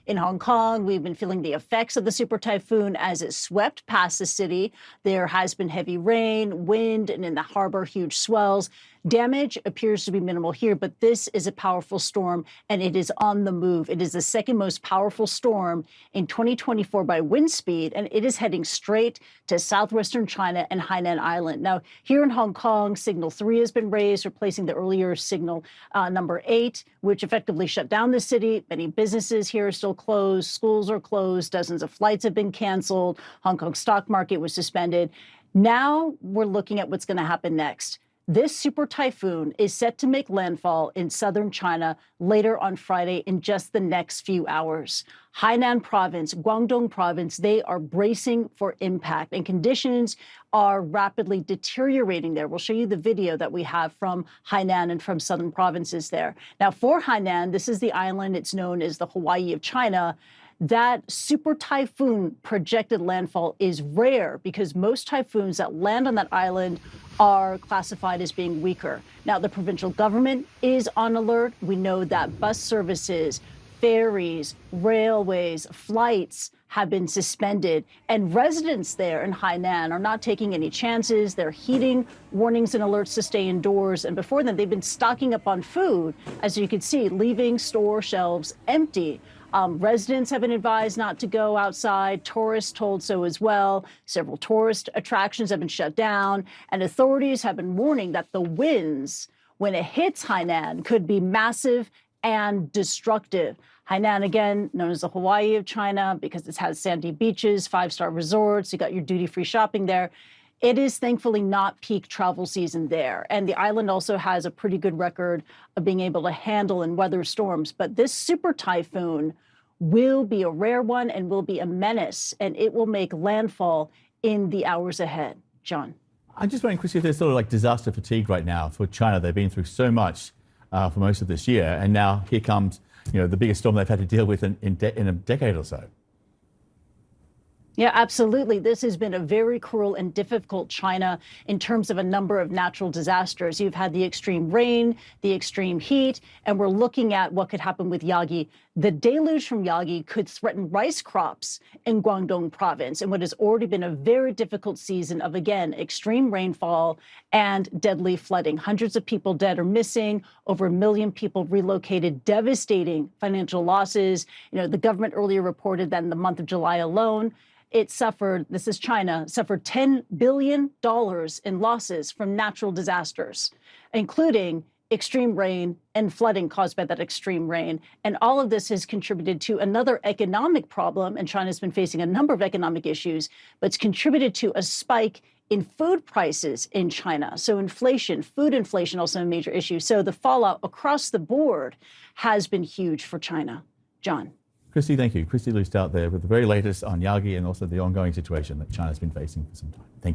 In Hong Kong, we've been feeling the effects of the super typhoon as it swept past the city. There has been heavy rain, wind, and in the harbor, huge swells. Damage appears to be minimal here, but this is a powerful storm, and it is on the move. It is the second most powerful storm in 2024 by wind speed, and it is heading straight to southwestern China and Hainan Island. Now, here in Hong Kong, Signal 3 has been raised, replacing the earlier Signal number 8, which effectively shut down the city. Many businesses here are still closed. Schools are closed. Dozens of flights have been canceled. Hong Kong stock market was suspended. Now we're looking at what's going to happen next. This super typhoon is set to make landfall in southern China later on Friday in just the next few hours. Hainan province, Guangdong province, they are bracing for impact, and conditions are rapidly deteriorating there. We'll show you the video that we have from Hainan and from southern provinces there. Now, for Hainan, this is the island. It's known as the Hawaii of China. That super typhoon projected landfall is rare because most typhoons that land on that island are classified as being weaker. Now, the provincial government is on alert. We know that bus services, ferries, railways, flights have been suspended, and residents there in Hainan are not taking any chances. They're heeding warnings and alerts to stay indoors. And before then, they've been stocking up on food, as you can see, leaving store shelves empty. Residents have been advised not to go outside. Tourists told so as well. Several tourist attractions have been shut down, and authorities have been warning that the winds, when it hits Hainan, could be massive and destructive. Hainan, again, known as the Hawaii of China because it has sandy beaches, 5-star resorts. You got your duty-free shopping there. It is thankfully not peak travel season there. And the island also has a pretty good record of being able to handle and weather storms. But this super typhoon will be a rare one and will be a menace, and it will make landfall in the hours ahead. John. I'm just wondering, Kristie, if there's sort of like disaster fatigue right now for China. They've been through so much for most of this year, and now here comes, the biggest storm they've had to deal with in a decade or so. Yeah, absolutely. This has been a very cruel and difficult China in terms of a number of natural disasters. You've had the extreme rain, the extreme heat, and we're looking at what could happen with Yagi. The deluge from Yagi could threaten rice crops in Guangdong province in what has already been a very difficult season of, again, extreme rainfall and deadly flooding. Hundreds of people dead or missing, over 1 million people relocated, devastating financial losses. The government earlier reported that in the month of July alone, it suffered, this is China, suffered $10 billion in losses from natural disasters, including extreme rain and flooding caused by that extreme rain. And all of this has contributed to another economic problem, and China's been facing a number of economic issues, but it's contributed to a spike in food prices in China. So inflation, food inflation, also a major issue. So the fallout across the board has been huge for China. John. Kristie, thank you. Kristie Lu Stout there with the very latest on Yagi and also the ongoing situation that China's been facing for some time. Thank you.